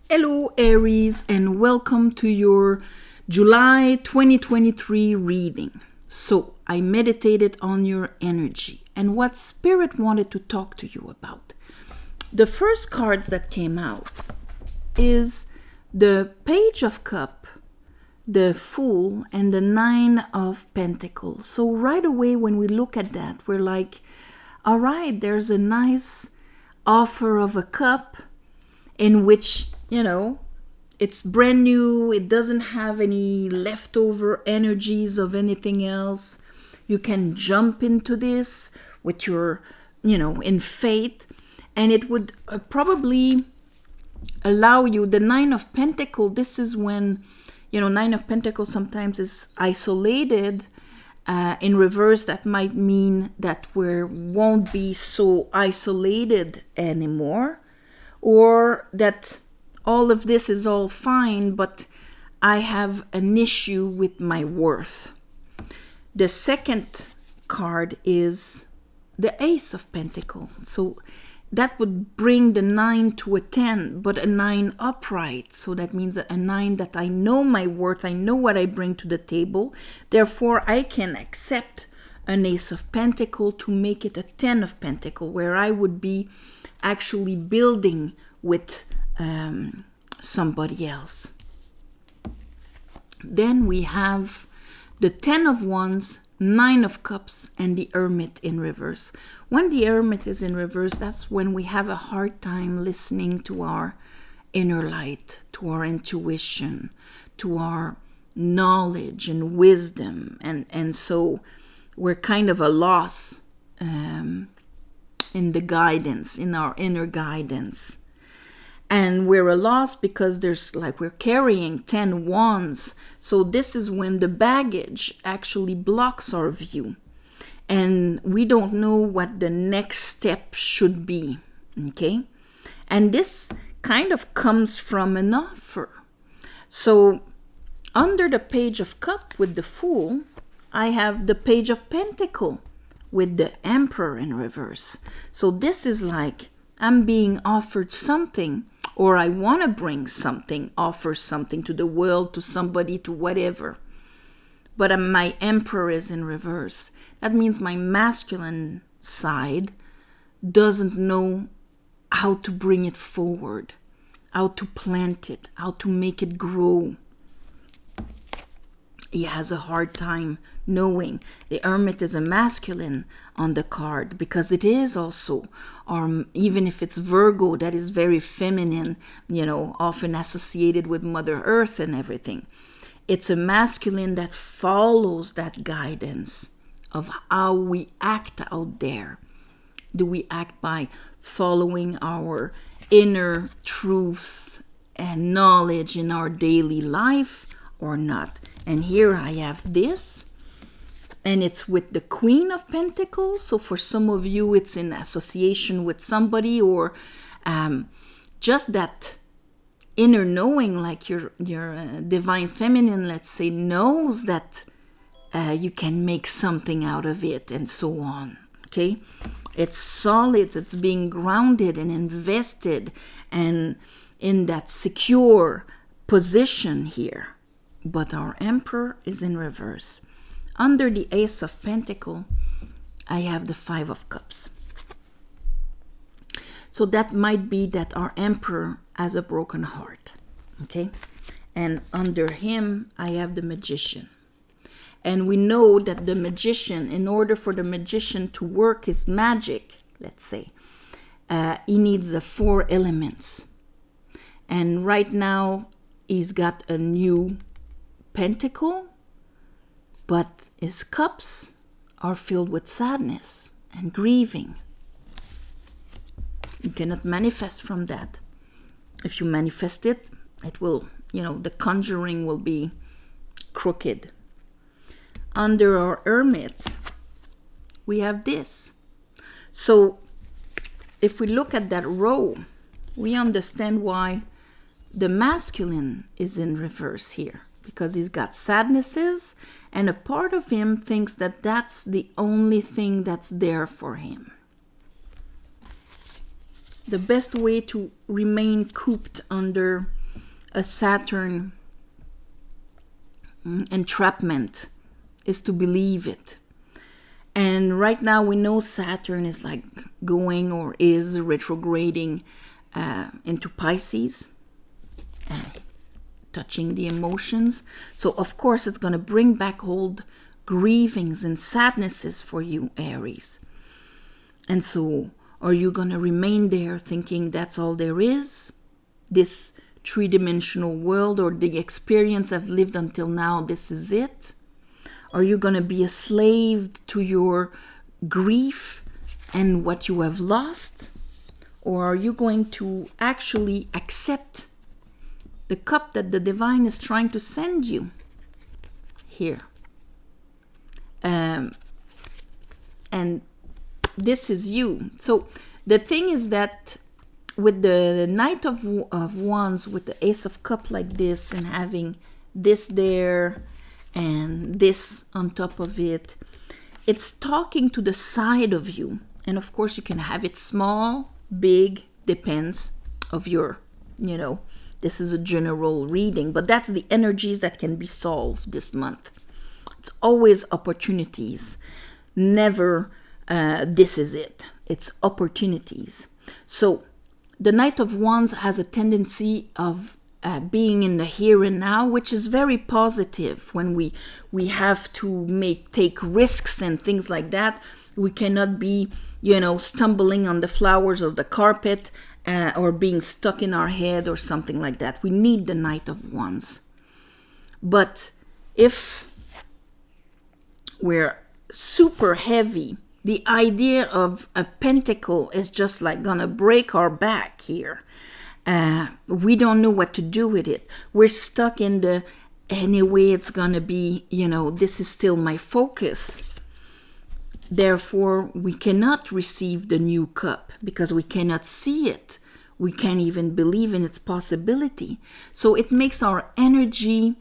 Hello, Aries, and welcome to your July 2023 reading. So, I meditated on your energy and what Spirit wanted to talk to you about. The first cards that came out is the Page of Cup, the Fool, and the Nine of Pentacles. So, right away, when we look at that, we're like, all right, there's a nice offer of a cup in which, it's brand new. It doesn't have any leftover energies of anything else. You can jump into this with your, in faith. And it would probably allow you, the Nine of Pentacles, this is when, Nine of Pentacles sometimes is isolated. In reverse, that might mean that we won't be so isolated anymore. Or that all of this is all fine, but I have an issue with my worth. The second card is the Ace of Pentacles. So that would bring the 9 to a 10, but a 9 upright. So that means a 9 that I know my worth, I know what I bring to the table. Therefore, I can accept an Ace of Pentacles to make it a 10 of Pentacles, where I would be actually building with somebody else. Then we have the 10 of Wands, 9 of Cups, and the Hermit in reverse. When the Hermit is in reverse, that's when we have a hard time listening to our inner light, to our intuition, to our knowledge and wisdom. And so we're kind of a loss in the guidance, in our inner guidance. And we're a loss because we're carrying 10 wands. So this is when the baggage actually blocks our view. And we don't know what the next step should be. Okay? And this kind of comes from an offer. So under the Page of Cup with the Fool, I have the Page of Pentacles with the Emperor in reverse. So this is like I'm being offered something, or I want to bring something, offer something to the world, to somebody, to whatever. But my Emperor is in reverse. That means my masculine side doesn't know how to bring it forward, how to plant it, how to make it grow. He has a hard time knowing. The Hermit is a masculine on the card because it is also, or even if it's Virgo, that is very feminine, often associated with Mother Earth and everything. It's a masculine that follows that guidance of how we act out there. Do we act by following our inner truth and knowledge in our daily life or not? And here I have this, and it's with the Queen of Pentacles. So for some of you, it's in association with somebody, or just that inner knowing, like your divine feminine, let's say, knows that you can make something out of it, and so on. Okay, it's solid. It's being grounded and invested, and in that secure position here. But our Emperor is in reverse. Under the Ace of Pentacles, I have the Five of Cups. So that might be that our Emperor has a broken heart. Okay? And under him, I have the Magician. And we know that the Magician, in order for the Magician to work his magic, let's say, he needs the 4 elements. And right now, he's got a new pentacle, but his cups are filled with sadness and grieving. You cannot manifest from that. If you manifest it, it will, the conjuring will be crooked. Under our Hermit, we have this. So if we look at that row, we understand why the masculine is in reverse here. Because he's got sadnesses, and a part of him thinks that that's the only thing that's there for him. the best way to remain cooped under a Saturn entrapment is to believe it. And right now we know Saturn is like going or is retrograding into Pisces, touching the emotions. So of course it's going to bring back old grievings and sadnesses for you, Aries. And so are you going to remain there thinking that's all there is? This three-dimensional world, or the experience I've lived until now, this is it? Are you going to be a slave to your grief and what you have lost? Or are you going to actually accept the cup that the divine is trying to send you here? And this is you. So the thing is that with the Knight of Wands, with the Ace of Cups like this, and having this there and this on top of it, it's talking to the side of you. And of course you can have it small, big, depends of your, this is a general reading, but that's the energies that can be solved this month. It's always opportunities, never this is it. It's opportunities. So the Knight of Wands has a tendency of being in the here and now, which is very positive. When we have to take risks and things like that, we cannot be, stumbling on the flowers of the carpet or being stuck in our head or something like that. We need the Knight of Wands. But if we're super heavy, the idea of a pentacle is just like gonna break our back here. We don't know what to do with it. We're stuck in the, anyway, it's gonna be, this is still my focus. Therefore, we cannot receive the new cup because we cannot see it. We can't even believe in its possibility. So it makes our energy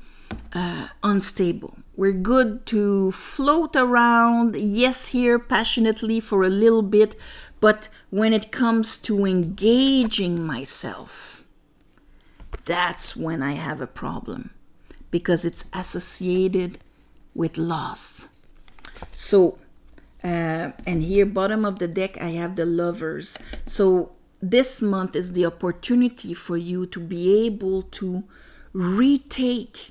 unstable. We're good to float around, yes, here passionately for a little bit, but when it comes to engaging myself, that's when I have a problem, because it's associated with loss. So, and here, bottom of the deck, I have the Lovers. So this month is the opportunity for you to be able to retake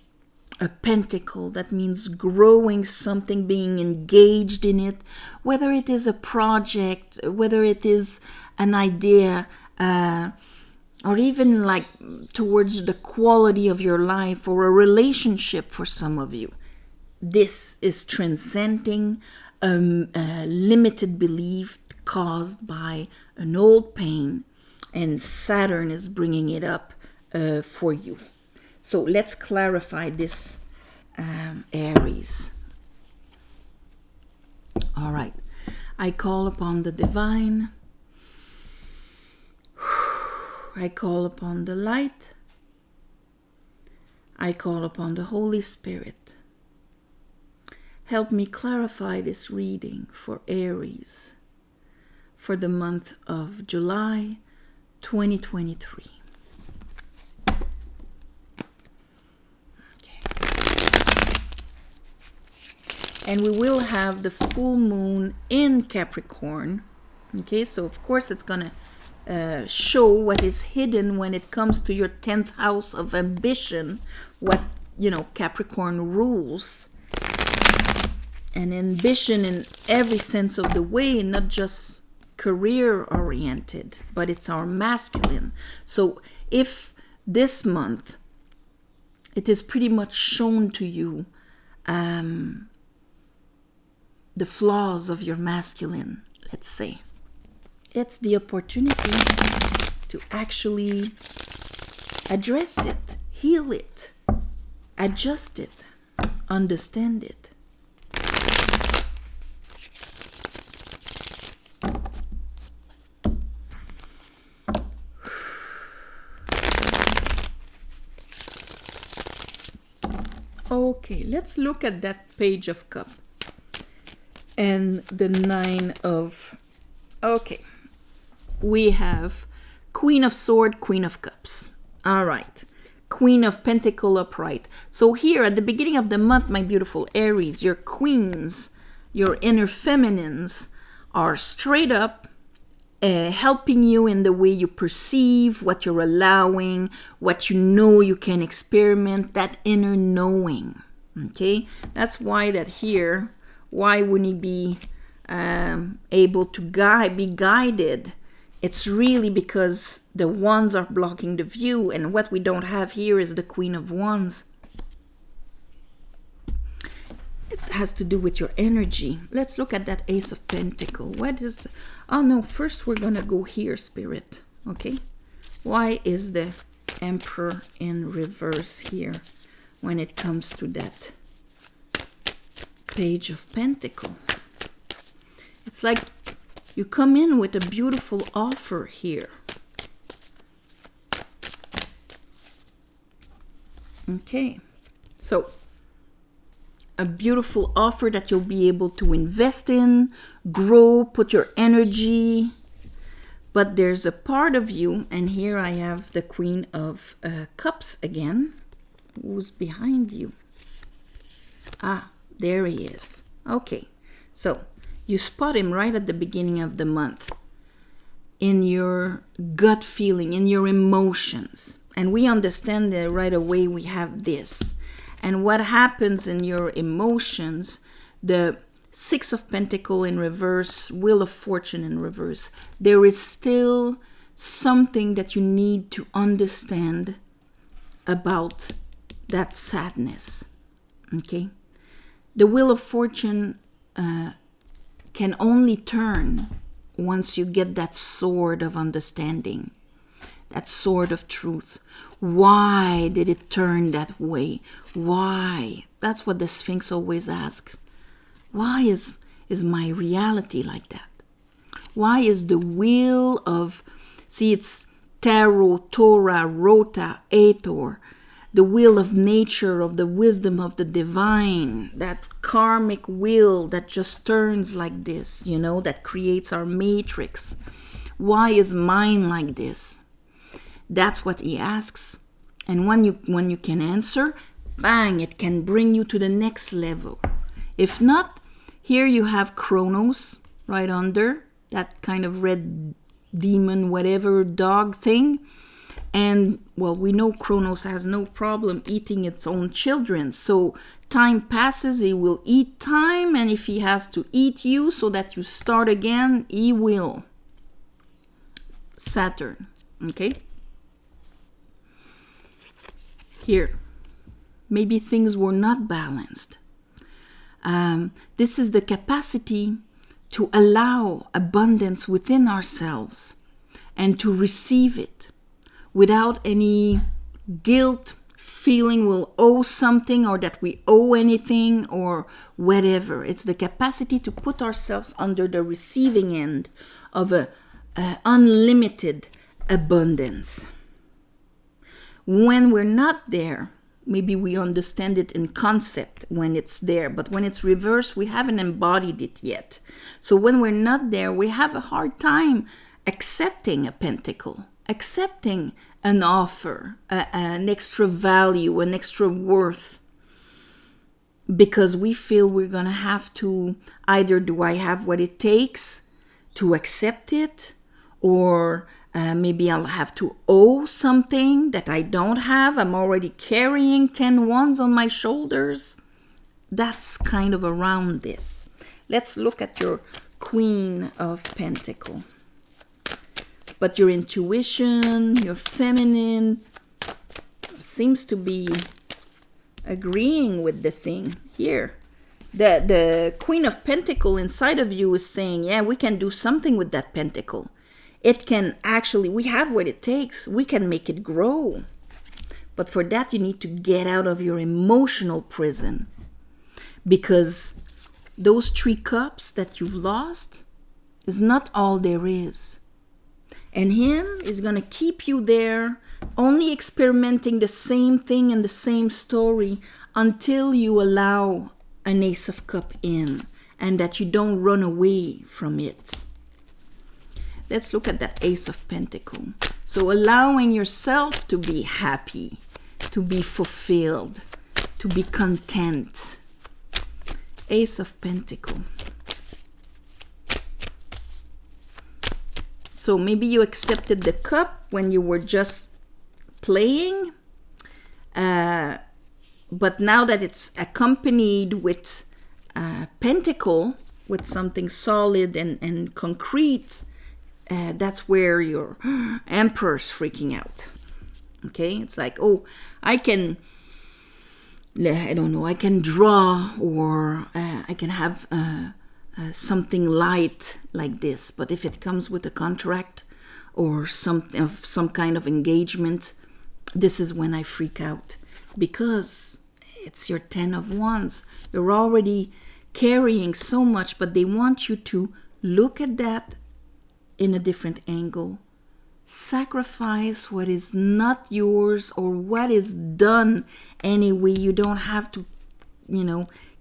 a pentacle. That means growing something, being engaged in it, whether it is a project, whether it is an idea, or even like towards the quality of your life or a relationship for some of you. This is transcending a limited belief caused by an old pain, and Saturn is bringing it up for you. So let's clarify this, Aries. All right. I call upon the divine. I call upon the light. I call upon the Holy Spirit. Help me clarify this reading for Aries for the month of July 2023. And we will have the full moon in Capricorn. Okay, so of course it's going to show what is hidden when it comes to your 10th house of ambition, what, Capricorn rules. And ambition in every sense of the way, not just career oriented, but it's our masculine. So if this month it is pretty much shown to you the flaws of your masculine, let's say, it's the opportunity to actually address it, heal it, adjust it, understand it. Okay, let's look at that Page of Cups and the 9 of... Okay, we have Queen of Sword, Queen of Cups. All right. Queen of Pentacle upright. So here at the beginning of the month, my beautiful Aries, your queens, your inner feminines are straight up helping you in the way you perceive, what you're allowing, what you know you can experiment, that inner knowing. Okay? That's why that here, why wouldn't he be able to be guided? It's really because the wands are blocking the view, and what we don't have here is the Queen of Wands. It has to do with your energy. Let's look at that Ace of Pentacles. What is... Oh no, first we're going to go here, Spirit. Okay? Why is the Emperor in reverse here when it comes to that Page of Pentacles? It's like you come in with a beautiful offer here. Okay, so a beautiful offer that you'll be able to invest in, grow, put your energy. But there's a part of you, and here I have the Queen of Cups again. Who's behind you? Ah, there he is. Okay, so you spot him right at the beginning of the month in your gut feeling, in your emotions. And we understand that right away we have this. And what happens in your emotions, the Six of Pentacles in reverse, Wheel of Fortune in reverse, there is still something that you need to understand about that sadness. Okay? The Wheel of Fortune can only turn once you get that sword of understanding, that sword of truth. Why did it turn that way? Why? That's what the Sphinx always asks. Why is my reality like that? Why is the wheel of, see, it's Tarot, Torah, Rota, Ator, the wheel of nature, of the wisdom of the divine, that karmic wheel that just turns like this, you know, that creates our matrix. Why is mine like this? That's what he asks. And when you can answer, bang, it can bring you to the next level. If not, here you have Kronos right under, that kind of red demon, whatever, dog thing. And, well, we know Kronos has no problem eating its own children. So time passes, he will eat time. And if he has to eat you so that you start again, he will. Saturn, okay? Here, maybe things were not balanced. This is the capacity to allow abundance within ourselves and to receive it without any guilt, feeling we'll owe something or that we owe anything or whatever. It's the capacity to put ourselves under the receiving end of a unlimited abundance. When we're not there, maybe we understand it in concept when it's there, but when it's reversed, we haven't embodied it yet. So when we're not there, we have a hard time accepting a pentacle, accepting an offer, an extra value, an extra worth, because we feel we're going to have to, either do I have what it takes to accept it, or maybe I'll have to owe something that I don't have. I'm already carrying 10 wands on my shoulders. That's kind of around this. Let's look at your Queen of Pentacles. But your intuition, your feminine, seems to be agreeing with the thing here. The Queen of Pentacles inside of you is saying, yeah, we can do something with that pentacle. It can actually, we have what it takes. We can make it grow. But for that, you need to get out of your emotional prison. Because those 3 cups that you've lost is not all there is. And him is going to keep you there, only experimenting the same thing and the same story until you allow an Ace of Cups in and that you don't run away from it. let's look at that Ace of Pentacles. So allowing yourself to be happy, to be fulfilled, to be content. Ace of Pentacles. So maybe you accepted the cup when you were just playing, but now that it's accompanied with pentacle, with something solid and concrete, that's where your Emperor's freaking out. Okay, it's like, oh, I can draw, or I can have something light like this. But if it comes with a contract or some kind of engagement, this is when I freak out, because it's your 10 of Wands. You're already carrying so much, but they want you to look at that in a different angle. Sacrifice what is not yours, or what is done anyway. You don't have to,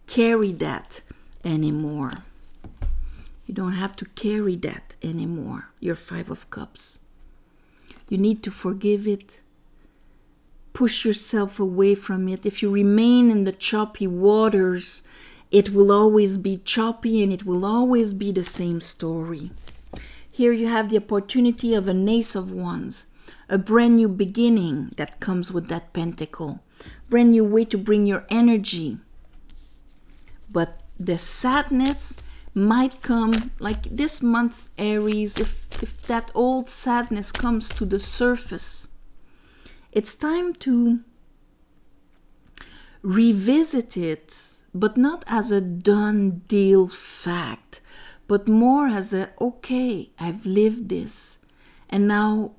carry that anymore. You don't have to carry that anymore. Your 5 of Cups. You need to forgive it. Push yourself away from it. If you remain in the choppy waters, it will always be choppy, and it will always be the same story. Here you have the opportunity of an Ace of Wands, a brand new beginning that comes with that pentacle. Brand new way to bring your energy. But the sadness might come, like this month, Aries, if that old sadness comes to the surface, it's time to revisit it, but not as a done deal fact, but more as a, okay, I've lived this, and now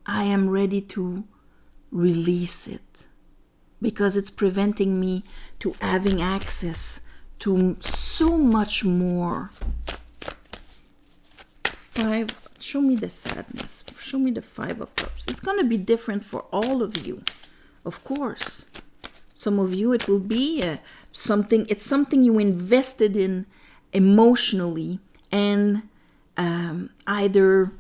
I am ready to release it, because it's preventing me to having access to so much more. 5, show me the sadness. Show me the 5 of Cups. It's going to be different for all of you, of course. Some of you, it will be something you invested in emotionally, and either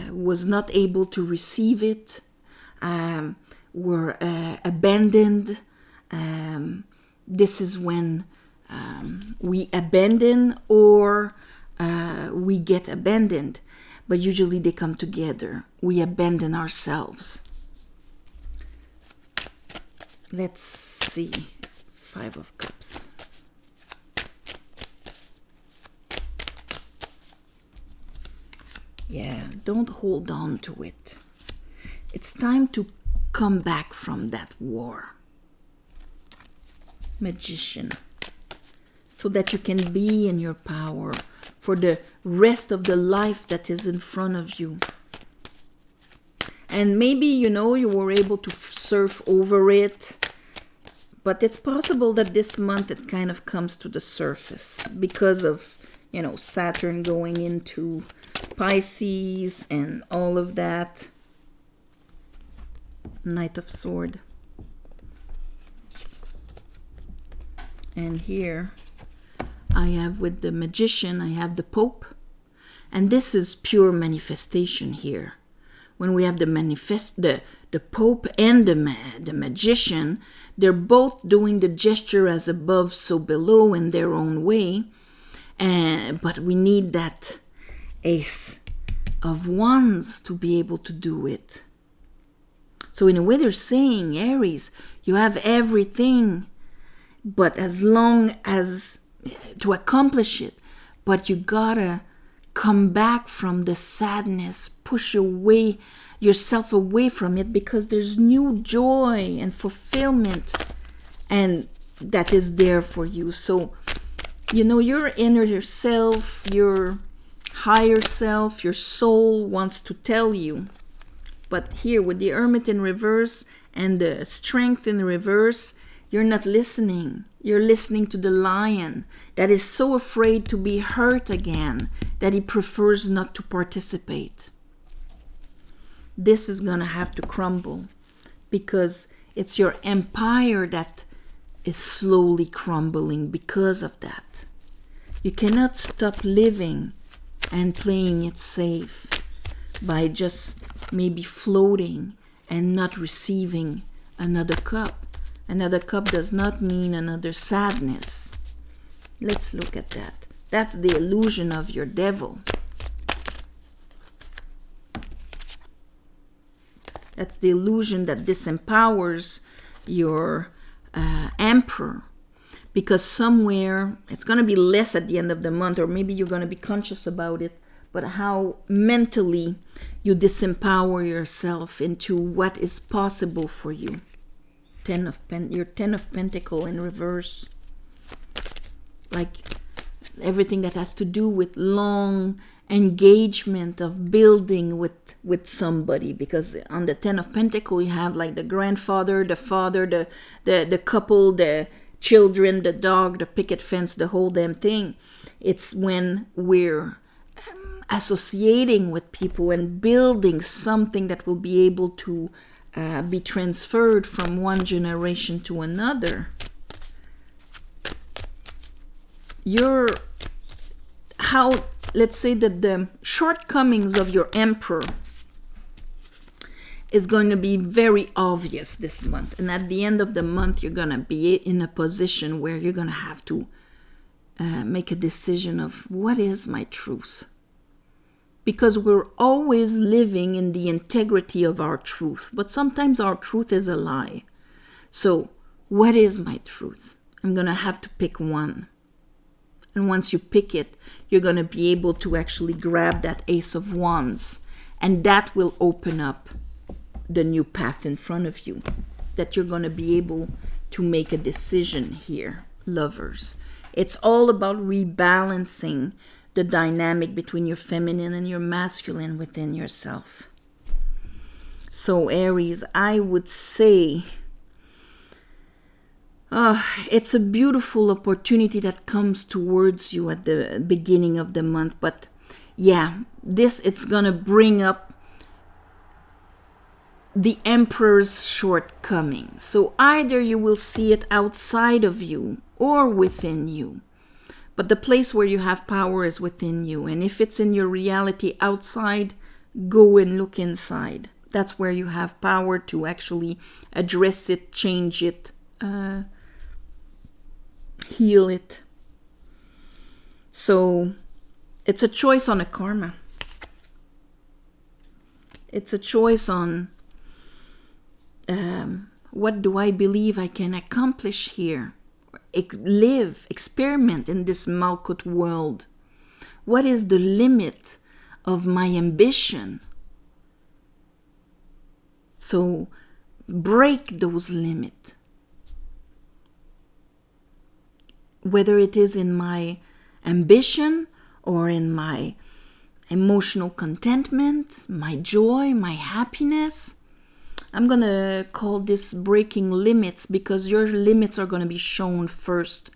was not able to receive it, were abandoned. This is when we abandon, or we get abandoned, but usually they come together. We abandon ourselves. Let's see. 5 of Cups. Yeah, don't hold on to it. It's time to come back from that war. Magician. So that you can be in your power for the rest of the life that is in front of you. And maybe, you were able to surf over it. But it's possible that this month it kind of comes to the surface because of, Saturn going into Pisces and all of that. Knight of Swords. And here I have, with the Magician, I have the Pope. And this is pure manifestation here. When we have the Pope and the Magician, they're both doing the gesture as above, so below in their own way. But we need that Ace of Wands to be able to do it. So in a way they're saying, Aries, you have everything, but as long as to accomplish it, but you gotta come back from the sadness, push yourself away from it, because there's new joy and fulfillment, and that is there for you. So, your inner self, your higher self, your soul wants to tell you. But here with the Hermit in reverse and the Strength in reverse, you're not listening. You're listening to the Lion that is so afraid to be hurt again that he prefers not to participate. This is going to have to crumble, because it's your empire that is slowly crumbling because of that. You cannot stop living and playing it safe. by just maybe floating and not receiving another cup. Another cup does not mean another sadness. Let's look at that. That's the illusion of your devil. That's the illusion that disempowers your emperor. Because somewhere, it's going to be less at the end of the month, or maybe you're going to be conscious about it, but how mentally you disempower yourself into what is possible for you. Your 10 of Pentacles in reverse. Like everything that has to do with long engagement of building with somebody, because on the 10 of Pentacles you have like the grandfather, the father, the couple, the children, the dog, the picket fence, the whole damn thing. It's when we're associating with people and building something that will be able to be transferred from one generation to another. Let's say that the shortcomings of your emperor is going to be very obvious this month. And at the end of the month, you're going to be in a position where you're going to have to make a decision of what is my truth. Because we're always living in the integrity of our truth. But sometimes our truth is a lie. So what is my truth? I'm going to have to pick one. And once you pick it, you're going to be able to actually grab that Ace of Wands. And that will open up the new path in front of you. That you're going to be able to make a decision here, lovers. It's all about rebalancing the dynamic between your feminine and your masculine within yourself. So Aries, I would say it's a beautiful opportunity that comes towards you at the beginning of the month. But yeah, it's going to bring up the Emperor's shortcomings. So either you will see it outside of you or within you. But the place where you have power is within you. And if it's in your reality outside, go and look inside. That's where you have power to actually address it, change it, heal it. So it's a choice on a karma. It's a choice on what do I believe I can accomplish here? Live, experiment in this Malkut world. What is the limit of my ambition? So break those limits. Whether it is in my ambition or in my emotional contentment, my joy, my happiness. I'm going to call this breaking limits, because your limits are going to be shown first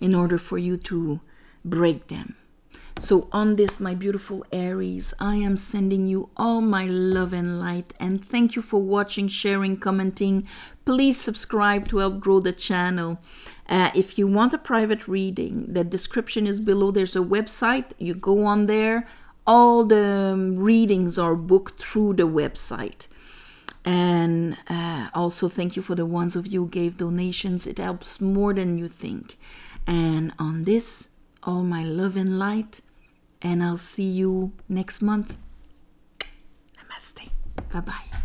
in order for you to break them. So on this, my beautiful Aries, I am sending you all my love and light. And thank you for watching, sharing, commenting. Please subscribe to help grow the channel. If you want a private reading, the description is below. There's a website. You go on there. All the readings are booked through the website. And also thank you for the ones of you who gave donations. It helps more than you think. And on this, all my love and light. And I'll see you next month. Namaste. Bye-bye.